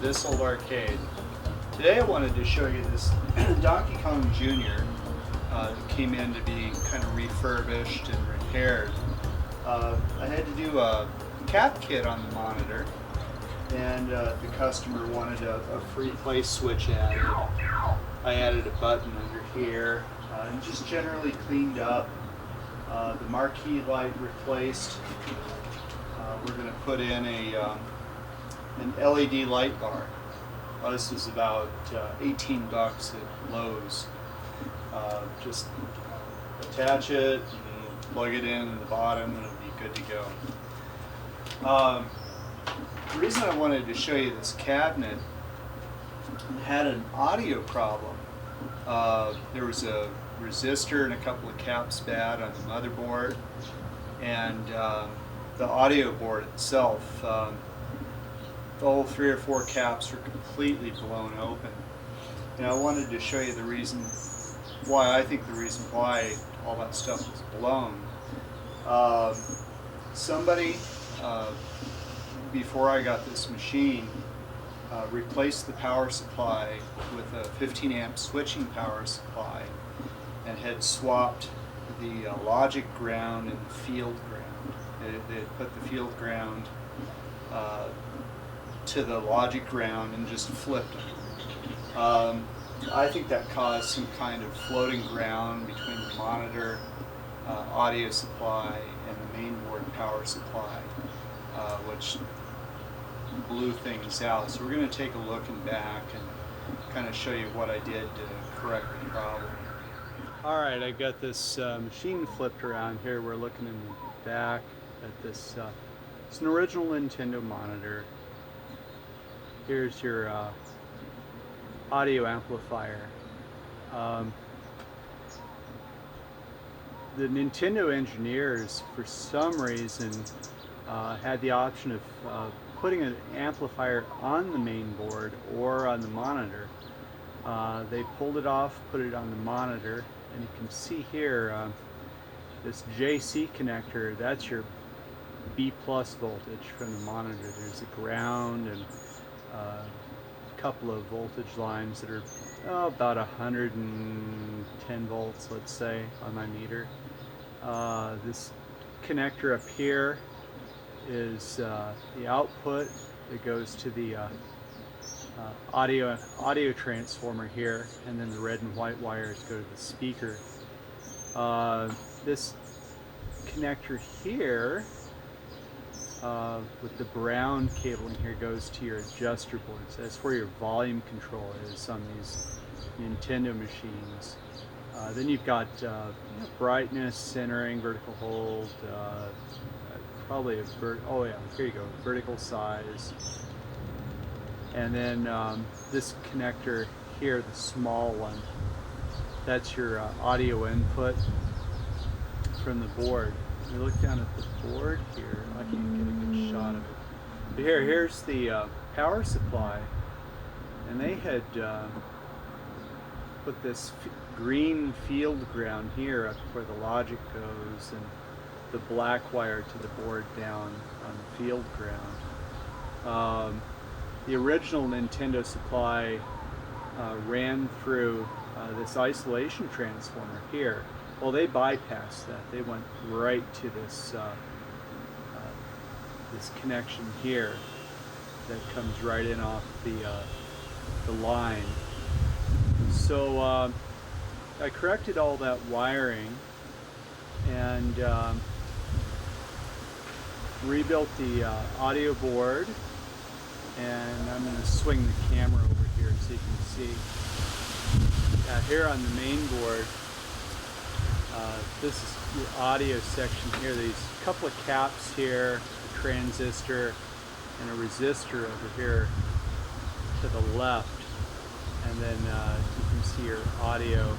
This Old Arcade. Today I wanted to show you this Donkey Kong Jr. That came in to be kind of refurbished and repaired. I had to do a cap kit on the monitor, and the customer wanted a free play switch added. I added a button under here and just generally cleaned up. The marquee light replaced. We're going to put in an LED light bar. This is about $18 at Lowe's. Just attach it and plug it in the bottom and it'll be good to go. The reason I wanted to show you this cabinet had an audio problem. There was a resistor and a couple of caps bad on the motherboard, and the audio board itself, the whole 3 or 4 caps were completely blown open. And I wanted to show you the reason why, I think the reason why all that stuff was blown. Somebody, before I got this machine, replaced the power supply with a 15 amp switching power supply and had swapped the logic ground and the field ground. They had put the field ground to the logic ground and just flipped them. I think that caused some kind of floating ground between the monitor, audio supply, and the mainboard power supply, which blew things out. So we're going to take a look in back and kind of show you what I did to correct the problem. Alright, I got this machine flipped around here. We're looking in the back at this. It's an original Nintendo monitor. Here's your audio amplifier. The Nintendo engineers, for some reason, had the option of putting an amplifier on the main board or on the monitor. They pulled it off, put it on the monitor, and you can see here this JC connector. That's your B+ voltage from the monitor. There's a ground and a couple of voltage lines that are about 110 volts, let's say, on my meter. This connector up here is the output that goes to the audio transformer here, and then the red and white wires go to the speaker. This connector here with the brown cabling here goes to your adjuster boards. That's where your volume control is on these Nintendo machines. Then you've got brightness, centering, vertical hold, probably a oh yeah, here you go, vertical size. And then this connector here, the small one, that's your audio input from the board. You look down at the board here, I can't get a good shot of it. But here's the power supply, and they had put this green field ground here up where the logic goes, and the black wire to the board down on the field ground. The original Nintendo supply ran through this isolation transformer here. Well, they bypassed that. They went right to this this connection here that comes right in off the line. So I corrected all that wiring and rebuilt the audio board. And I'm going to swing the camera over here so you can see. Here on the main board, this is your audio section here. These couple of caps here, a transistor and a resistor over here to the left, and then you can see your audio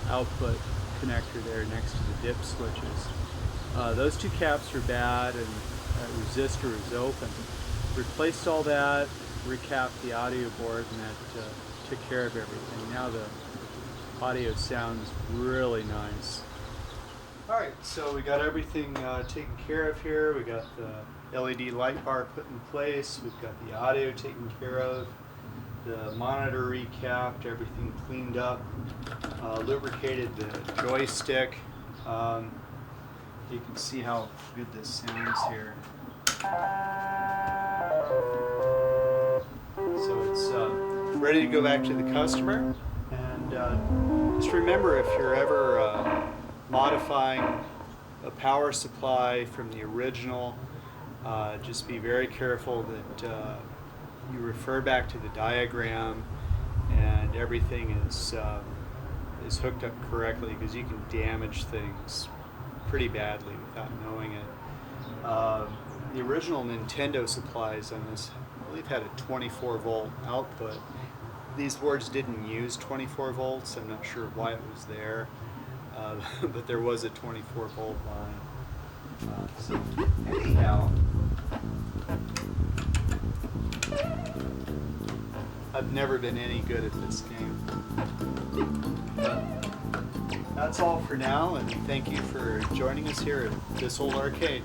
output connector there next to the dip switches. Those two caps are bad, and that resistor is open. Replaced all that, recapped the audio board, and that took care of everything. Now the audio sounds really nice. Alright, so we got everything taken care of here. We got the LED light bar put in place. We've got the audio taken care of, the monitor recapped, everything cleaned up, lubricated the joystick. You can see how good this sounds here. So it's ready to go back to the customer. And just remember, if you're ever modifying a power supply from the original, just be very careful that you refer back to the diagram and everything is hooked up correctly, because you can damage things pretty badly without knowing it. The original Nintendo supplies on this, I believe, had a 24 volt output. These boards didn't use 24 volts. I'm not sure why it was there, but there was a 24 volt line. So anyhow, I've never been any good at this game. But that's all for now, and thank you for joining us here at This Old Arcade.